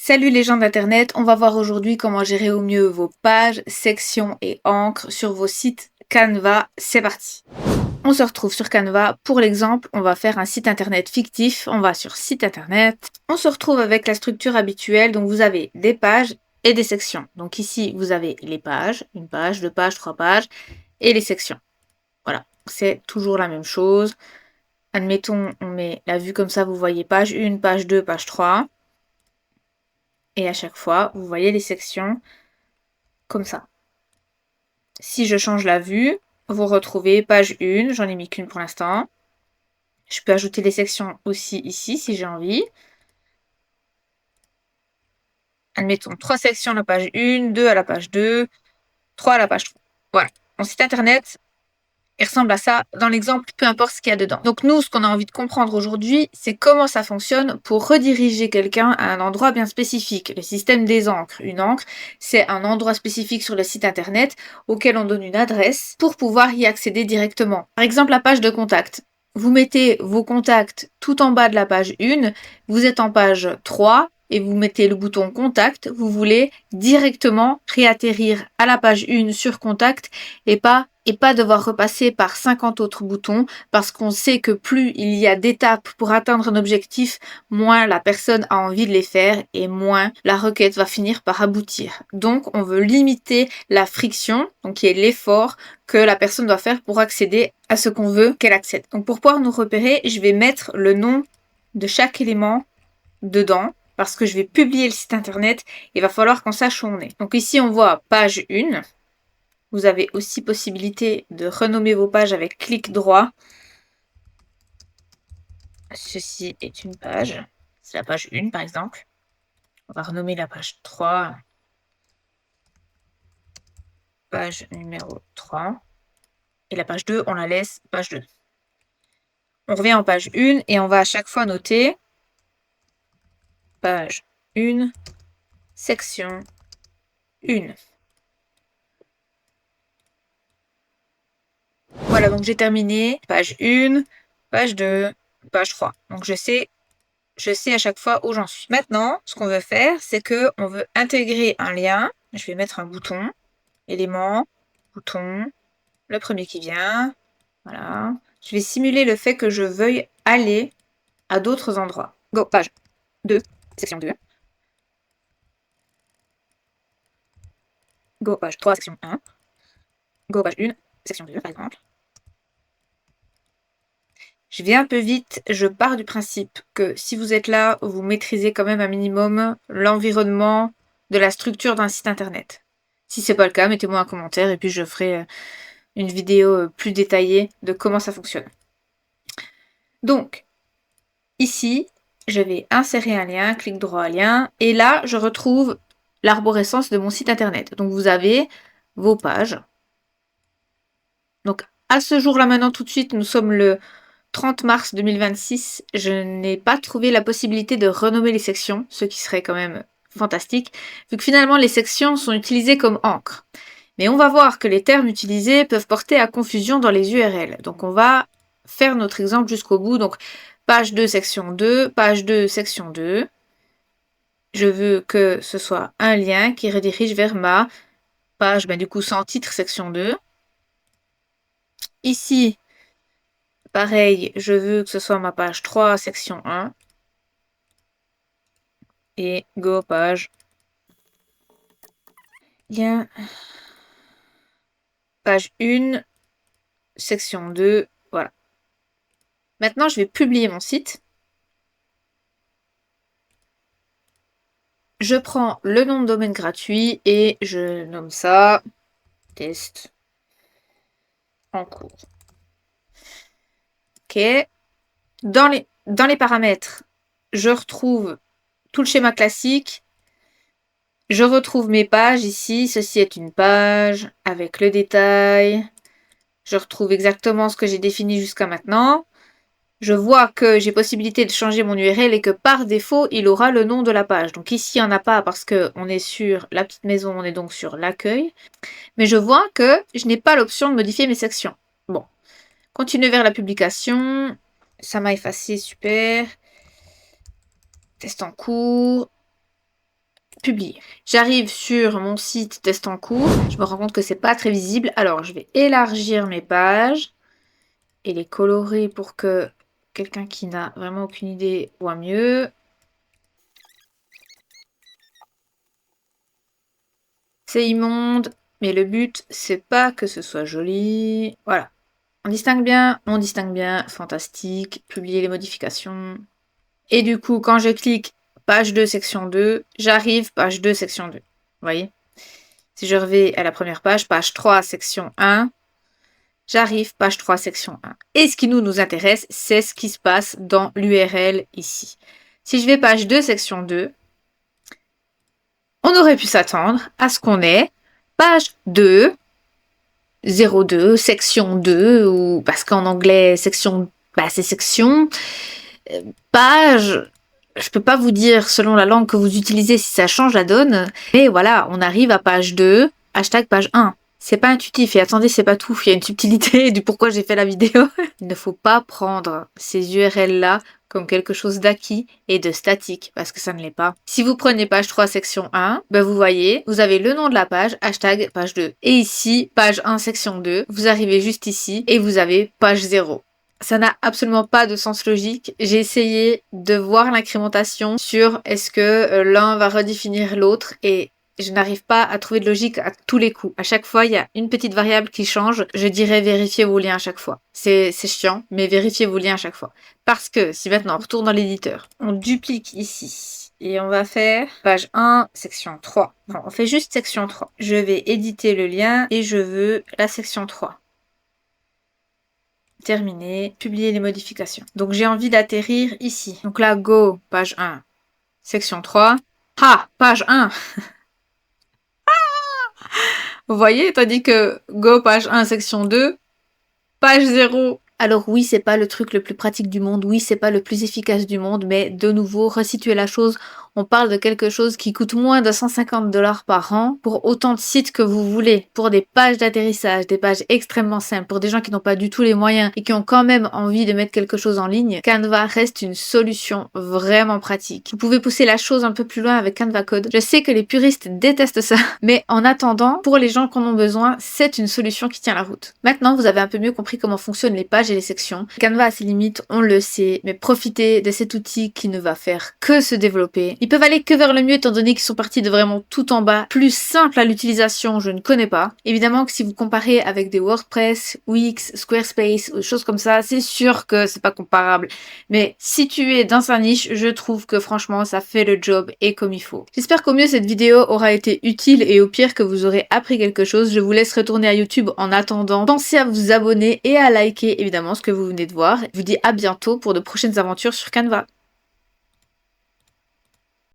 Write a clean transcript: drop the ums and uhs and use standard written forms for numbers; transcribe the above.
Salut les gens d'internet, on va voir aujourd'hui comment gérer au mieux vos pages, sections et encres sur vos sites Canva. C'est parti. On se retrouve sur Canva. Pour l'exemple, on va faire un site internet fictif. On va sur site internet. On se retrouve avec la structure habituelle. Donc vous avez des pages et des sections. Donc ici, vous avez les pages, une page, deux pages, trois pages et les sections. Voilà, c'est toujours la même chose. Admettons, on met la vue comme ça, vous voyez page 1, page 2, page 3. Et à chaque fois, vous voyez les sections comme ça. Si je change la vue, vous retrouvez page 1, j'en ai mis qu'une pour l'instant. Je peux ajouter les sections aussi ici si j'ai envie. Admettons 3 sections à la page 1, 2 à la page 2, 3 à la page 3. Voilà. Mon site internet, il ressemble à ça dans l'exemple, peu importe ce qu'il y a dedans. Donc nous, ce qu'on a envie de comprendre aujourd'hui, c'est comment ça fonctionne pour rediriger quelqu'un à un endroit bien spécifique. Le système des encres. Une encre, c'est un endroit spécifique sur le site internet auquel on donne une adresse pour pouvoir y accéder directement. Par exemple, la page de contact. Vous mettez vos contacts tout en bas de la page 1, vous êtes en page 3 et vous mettez le bouton contact, vous voulez directement réatterrir à la page 1 sur contact et pas devoir repasser par 50 autres boutons parce qu'on sait que plus il y a d'étapes pour atteindre un objectif, moins la personne a envie de les faire et moins la requête va finir par aboutir. Donc on veut limiter la friction, donc qui est l'effort que la personne doit faire pour accéder à ce qu'on veut qu'elle accède. Donc pour pouvoir nous repérer, je vais mettre le nom de chaque élément dedans parce que je vais publier le site internet, il va falloir qu'on sache où on est. Donc ici on voit page 1. Vous avez aussi possibilité de renommer vos pages avec clic droit. Ceci est une page. C'est la page 1 par exemple. On va renommer la page 3. Page numéro 3. Et la page 2, on la laisse page 2. On revient en page 1 et on va à chaque fois noter page 1, section 1. Voilà, donc j'ai terminé. Page 1, page 2, page 3. Donc je sais à chaque fois où j'en suis. Maintenant, ce qu'on veut faire, c'est que on veut intégrer un lien. Je vais mettre un bouton, élément, bouton, le premier qui vient. Voilà. Je vais simuler le fait que je veuille aller à d'autres endroits. Go, page 2, section 2. Go, page 3, section 1. Go, page 1, section 2, par exemple. Je vais un peu vite, je pars du principe que si vous êtes là, vous maîtrisez quand même un minimum l'environnement de la structure d'un site internet. Si c'est pas le cas, mettez-moi un commentaire et puis je ferai une vidéo plus détaillée de comment ça fonctionne. Donc, ici, je vais insérer un lien, clic droit lien, et là, je retrouve l'arborescence de mon site internet. Donc, vous avez vos pages. Donc, à ce jour-là, maintenant, tout de suite, nous sommes le 30 mars 2026, je n'ai pas trouvé la possibilité de renommer les sections, ce qui serait quand même fantastique, vu que finalement les sections sont utilisées comme encre. Mais on va voir que les termes utilisés peuvent porter à confusion dans les URL. Donc on va faire notre exemple jusqu'au bout. Donc page 2, section 2, page 2, section 2. Je veux que ce soit un lien qui redirige vers ma page, du coup sans titre, section 2. Ici, pareil, je veux que ce soit ma page 3, section 1. Et go page. Lien. Page 1, section 2. Voilà. Maintenant, je vais publier mon site. Je prends le nom de domaine gratuit et je nomme ça test en cours. Ok. Dans les paramètres, je retrouve tout le schéma classique. Je retrouve mes pages ici. Ceci est une page avec le détail. Je retrouve exactement ce que j'ai défini jusqu'à maintenant. Je vois que j'ai possibilité de changer mon URL et que par défaut, il aura le nom de la page. Donc ici, il n'y en a pas parce qu'on est sur la petite maison, on est donc sur l'accueil. Mais je vois que je n'ai pas l'option de modifier mes sections. Bon, continuer vers la publication. Ça m'a effacé, super. Test en cours. publier. J'arrive sur mon site test en cours. Je me rends compte que c'est pas très visible. Alors, je vais élargir mes pages et les colorer pour que quelqu'un qui n'a vraiment aucune idée voit mieux. C'est immonde, mais le but, c'est pas que ce soit joli. Voilà. On distingue bien, fantastique, publier les modifications. Et du coup, quand je clique page 2, section 2, j'arrive page 2, section 2. Vous voyez? Si je reviens à la première page 3, section 1, j'arrive page 3, section 1. Et ce qui nous intéresse, c'est ce qui se passe dans l'URL ici. Si je vais page 2, section 2, on aurait pu s'attendre à ce qu'on ait page 2, 02, section 2, ou parce qu'en anglais, section, c'est section, page, je peux pas vous dire selon la langue que vous utilisez si ça change la donne, mais voilà, on arrive à page 2, hashtag page 1. C'est pas intuitif, et attendez, c'est pas tout, il y a une subtilité du pourquoi j'ai fait la vidéo. Il ne faut pas prendre ces URL-là comme quelque chose d'acquis et de statique, parce que ça ne l'est pas. Si vous prenez page 3, section 1, vous voyez, vous avez le nom de la page, hashtag page 2. Et ici, page 1, section 2, vous arrivez juste ici, et vous avez page 0. Ça n'a absolument pas de sens logique. J'ai essayé de voir l'incrémentation sur est-ce que l'un va redéfinir l'autre, et je n'arrive pas à trouver de logique à tous les coups. À chaque fois, il y a une petite variable qui change. Je dirais vérifiez vos liens à chaque fois. C'est chiant, mais vérifiez vos liens à chaque fois. Parce que si maintenant on retourne dans l'éditeur, on duplique ici et on va faire page 1, section 3. Non, on fait juste section 3. Je vais éditer le lien et je veux la section 3. Terminé. Publier les modifications. Donc j'ai envie d'atterrir ici. Donc là, go, page 1, section 3. Ah, page 1. Vous voyez, tandis que go page 1, section 2, page 0. Alors oui, c'est pas le truc le plus pratique du monde, oui, c'est pas le plus efficace du monde, mais de nouveau, resituer la chose, on parle de quelque chose qui coûte moins de 150 $ par an pour autant de sites que vous voulez, pour des pages d'atterrissage, des pages extrêmement simples, pour des gens qui n'ont pas du tout les moyens et qui ont quand même envie de mettre quelque chose en ligne. Canva reste une solution vraiment pratique. Vous pouvez pousser la chose un peu plus loin avec Canva Code. Je sais que les puristes détestent ça, mais en attendant, pour les gens qui en ont besoin, c'est une solution qui tient la route. Maintenant, vous avez un peu mieux compris comment fonctionnent les pages et les sections. Canva a ses limites, on le sait, mais profitez de cet outil qui ne va faire que se développer. Ils peuvent aller que vers le mieux étant donné qu'ils sont partis de vraiment tout en bas. Plus simple à l'utilisation, je ne connais pas. Évidemment que si vous comparez avec des WordPress, Wix, Squarespace ou des choses comme ça, c'est sûr que c'est pas comparable. Mais si tu es dans sa niche, je trouve que franchement ça fait le job et comme il faut. J'espère qu'au mieux cette vidéo aura été utile et au pire que vous aurez appris quelque chose. Je vous laisse retourner à YouTube en attendant. Pensez à vous abonner et à liker évidemment ce que vous venez de voir. Je vous dis à bientôt pour de prochaines aventures sur Canva.